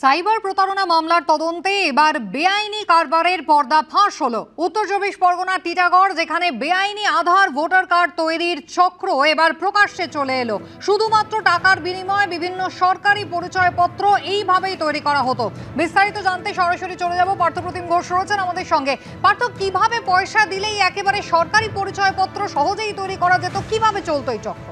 Cyber প্রতারণা মামলার তদন্তে এবার বেআইনি কারবারের পর্দা ফাঁস হলো। উত্তর চব্বিশ পরগনার টিটাগড়, যেখানে বেআইনি আধার ভোটার কার্ড তৈরির চক্র এবার প্রকাশ্যে চলে এলো। শুধুমাত্র টাকার বিনিময়ে বিভিন্ন সরকারি পরিচয়পত্র এইভাবেই তৈরি করা হতো। বিস্তারিত জানতে সরাসরি চলে যাব, পার্থপ্রতিম ঘোষ রয়েছেন আমাদের সঙ্গে। পার্থ, কিভাবে পয়সা দিলেই একেবারে সরকারি পরিচয়পত্র সহজেই তৈরি করা যেত, কিভাবে চলতো এই চক্র?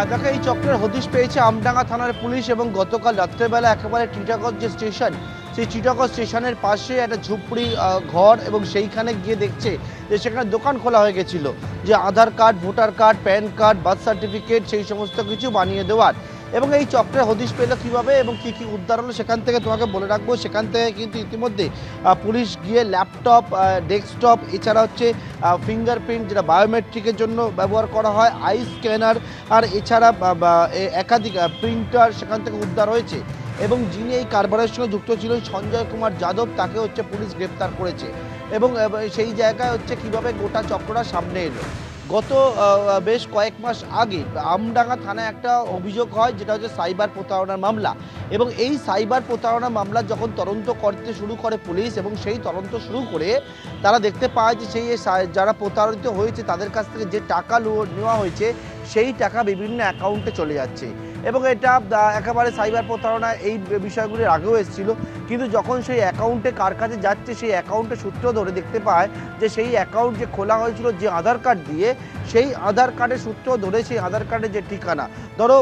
দেখো, এই চক্রের হদিশ পেয়েছে আমডাঙ্গা থানার পুলিশ এবং গতকাল রাত্রেবেলা একেবারে টিটাগড় যে স্টেশন, সেই টিটাগড় স্টেশনের পাশে একটা ঝুপড়ি ঘর, এবং সেইখানে গিয়ে দেখছে যে সেখানে দোকান খোলা হয়ে গেছিলো, যে Aadhaar card, voter card, PAN card, birth certificate, সেই সমস্ত কিছু বানিয়ে দেওয়ার। এবং এই চক্রের হদিশ পেল কীভাবে এবং কী কী উদ্ধার হলো সেখান থেকে তোমাকে বলে রাখবো। সেখান থেকে কিন্তু ইতিমধ্যে পুলিশ গিয়ে ল্যাপটপ, ডেস্কটপ, এছাড়া হচ্ছে ফিঙ্গারপ্রিন্ট, যেটা বায়োমেট্রিকের জন্য ব্যবহার করা হয়, আই স্ক্যানার, আর এছাড়া একাধিক প্রিন্টার সেখান থেকে উদ্ধার হয়েছে। এবং যিনি এই কারবারের সঙ্গে যুক্ত ছিলেন সঞ্জয় কুমার যাদব, তাকে হচ্ছে পুলিশ গ্রেপ্তার করেছে। এবং সেই জায়গায় হচ্ছে কিভাবে গোটা চক্রটা সামনে এলো। গত বেশ কয়েক মাস আগে আমডাঙ্গা থানায় একটা অভিযোগ হয়, যেটা হচ্ছে সাইবার প্রতারণার মামলা। এবং এই সাইবার প্রতারণা মামলা যখন তদন্ত করতে শুরু করে পুলিশ, এবং সেই তদন্ত শুরু করে তারা দেখতে পায় যে সেই যারা প্রতারিত হয়েছে তাদের কাছ থেকে যে টাকা নেওয়া হয়েছে সেই টাকা বিভিন্ন অ্যাকাউন্টে চলে যাচ্ছে। এবং এটা একেবারে সাইবার প্রতারণা এই বিষয়গুলির আগেও এসেছিল, কিন্তু যখন সেই অ্যাকাউন্টে কার কাছে যাচ্ছে সেই অ্যাকাউন্টের সূত্র ধরে দেখতে পায় যে সেই অ্যাকাউন্ট যে খোলা হয়েছিল যে আধার কার্ড দিয়ে, সেই আধার কার্ডের সূত্র ধরে সেই আধার কার্ডের যে ঠিকানা, ধরো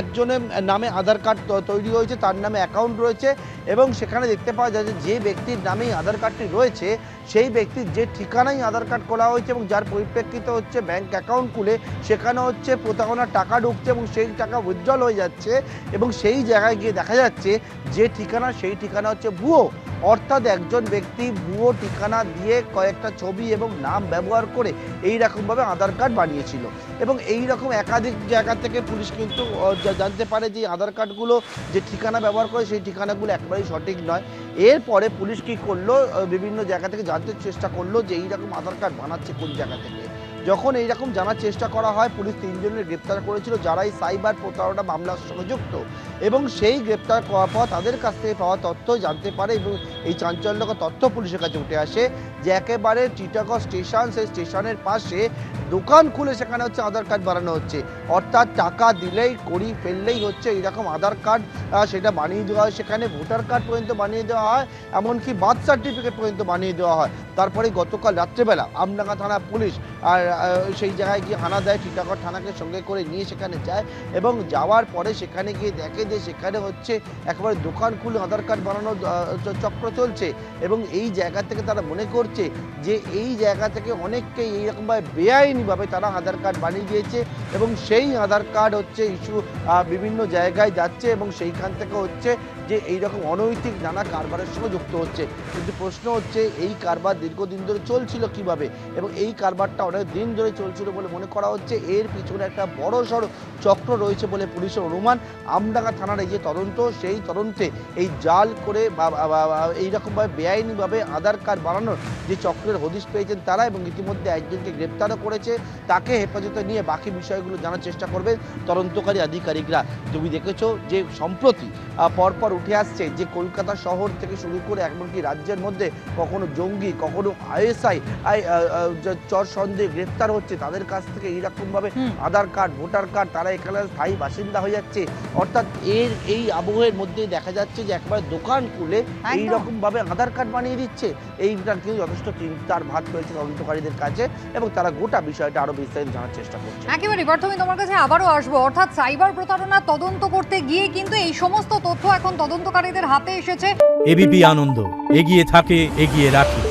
একজনের নামে আধার কার্ড তৈরি হয়েছে, তার নামে অ্যাকাউন্ট রয়েছে, এবং সেখানে দেখতে পাওয়া যায় যে ব্যক্তির নামেই আধার কার্ডটি রয়েছে সেই ব্যক্তির যে ঠিকানায় আধার কার্ড খোলা হয়েছে এবং যার পরিপ্রেক্ষিতে হচ্ছে ব্যাংক অ্যাকাউন্ট খুলে সেখানে হচ্ছে প্রতারণার টাকা ঢুকছে এবং সেই টাকা উইথড্রল হয়ে যাচ্ছে। এবং সেই জায়গায় গিয়ে দেখা যাচ্ছে যে ঠিকানা, সেই ঠিকানা হচ্ছে ভুয়ো। অর্থাৎ একজন ব্যক্তি ভুয়ো ঠিকানা দিয়ে কয়েকটা ছবি এবং নাম ব্যবহার করে এই রকমভাবে আধার কার্ড বানিয়েছিল। এবং এই রকম একাধিক জায়গা থেকে পুলিশ কিন্তু জানতে পারে যে আধার কার্ডগুলো যে ঠিকানা ব্যবহার করে সেই ঠিকানাগুলো একেবারেই সঠিক নয়। এরপরে পুলিশ কী করলো, বিভিন্ন জায়গা থেকে জানতে চেষ্টা করলো যে এই রকম আধার কার্ড বানাচ্ছে কোন জায়গা থেকে। যখন এইরকম জানার চেষ্টা করা হয়, পুলিশ 3 জনের গ্রেপ্তার করেছিল যারা এই সাইবার প্রতারণা মামলার সঙ্গে যুক্ত। এবং সেই গ্রেপ্তার করার পর তাদের কাছ থেকে পাওয়া তথ্য জানতে পারে এবং এই চাঞ্চল্যকর তথ্য পুলিশের কাছে উঠে আসে যে একেবারে টিটাগড় স্টেশন, সেই স্টেশনের পাশে দোকান খুলে সেখানে হচ্ছে আধার কার্ড বানানো হচ্ছে। অর্থাৎ টাকা দিলেই করি ফেললেই হচ্ছে এইরকম আধার কার্ড সেটা বানিয়ে দেওয়া হয়, সেখানে ভোটার কার্ড পর্যন্ত বানিয়ে দেওয়া হয়, এমনকি বার্থ সার্টিফিকেট পর্যন্ত বানিয়ে দেওয়া হয়। তারপরে গতকাল রাত্রেবেলা আমডাঙ্গা থানা পুলিশ আর সেই জায়গায় গিয়ে হানা দেয়, টিটাগড় থানাকে সঙ্গে করে নিয়ে সেখানে যায় এবং যাওয়ার পরে সেখানে গিয়ে দেখে যে সেখানে হচ্ছে একেবারে দোকান খুলে আধার কার্ড বানানোর চক্র চলছে। এবং এই জায়গা থেকে তারা মনে করছে যে এই জায়গা থেকে অনেককেই এইরকমভাবে বেআইনিভাবে তারা আধার কার্ড বানিয়ে দিয়েছে এবং সেই আধার কার্ড হচ্ছে ইস্যু বিভিন্ন জায়গায় যাচ্ছে এবং সেইখান থেকে হচ্ছে যে এইরকম অনৈতিক নানা কারবারের সঙ্গে যুক্ত হচ্ছে। কিন্তু প্রশ্ন হচ্ছে এই কারবার দীর্ঘদিন ধরে চলছিল কিভাবে, এবং এই কারবারটা অনেক দিন ধরে চলছিল বলে মনে করা হচ্ছে। এর পিছনে একটা বড় সড়ো চক্র রয়েছে বলে পুলিশের অনুমান। আমডাঙ্গা থানার এই যে তদন্ত, সেই তদন্তে এই জাল করে বা এইরকমভাবে বেআইনিভাবে আধার কার্ড বানানোর যে চক্রের হদিশ পেয়েছেন তারা, এবং ইতিমধ্যে একজনকে গ্রেপ্তারও করেছে। তাকে হেফাজতে নিয়ে বাকি বিষয়গুলো জানার চেষ্টা করবে তদন্তকারী আধিকারিকরা। তুমি দেখেছো যে সম্প্রতি পরপর উঠে আসছে যে কলকাতা শহর থেকে শুরু করে এমনকি রাজ্যের মধ্যে কখনো জঙ্গি, কখনো আইএসআই চর সন্দেহে গ্রেপ্তার হচ্ছে, তাদের কাছ থেকে এইরকমভাবে আধার কার্ড, ভোটার কার্ড, তারা এখানে স্থায়ী বাসিন্দা হয়ে যাচ্ছে। অর্থাৎ এই আবহের মধ্যে দেখা যাচ্ছে যে একবার দোকান খুলে এইরকমভাবে আধার কার্ড বানিয়ে দিচ্ছে। এইটা কিন্তু যথেষ্ট চিন্তার ভাত রয়েছে তদন্তকারীদের কাছে এবং তারা গোটা বিষয়টা আরো বিস্তারিত জানার চেষ্টা করছে। একেবারে প্রথমে তোমার কাছে আবারও আসবো, অর্থাৎ সাইবার প্রতারণা তদন্ত করতে গিয়ে কিন্তু এই সমস্ত তথ্য এখন তদন্তকারীদের হাতে এসেছে। এবিপি আনন্দ, এগিয়ে থাকে, এগিয়ে রাখে।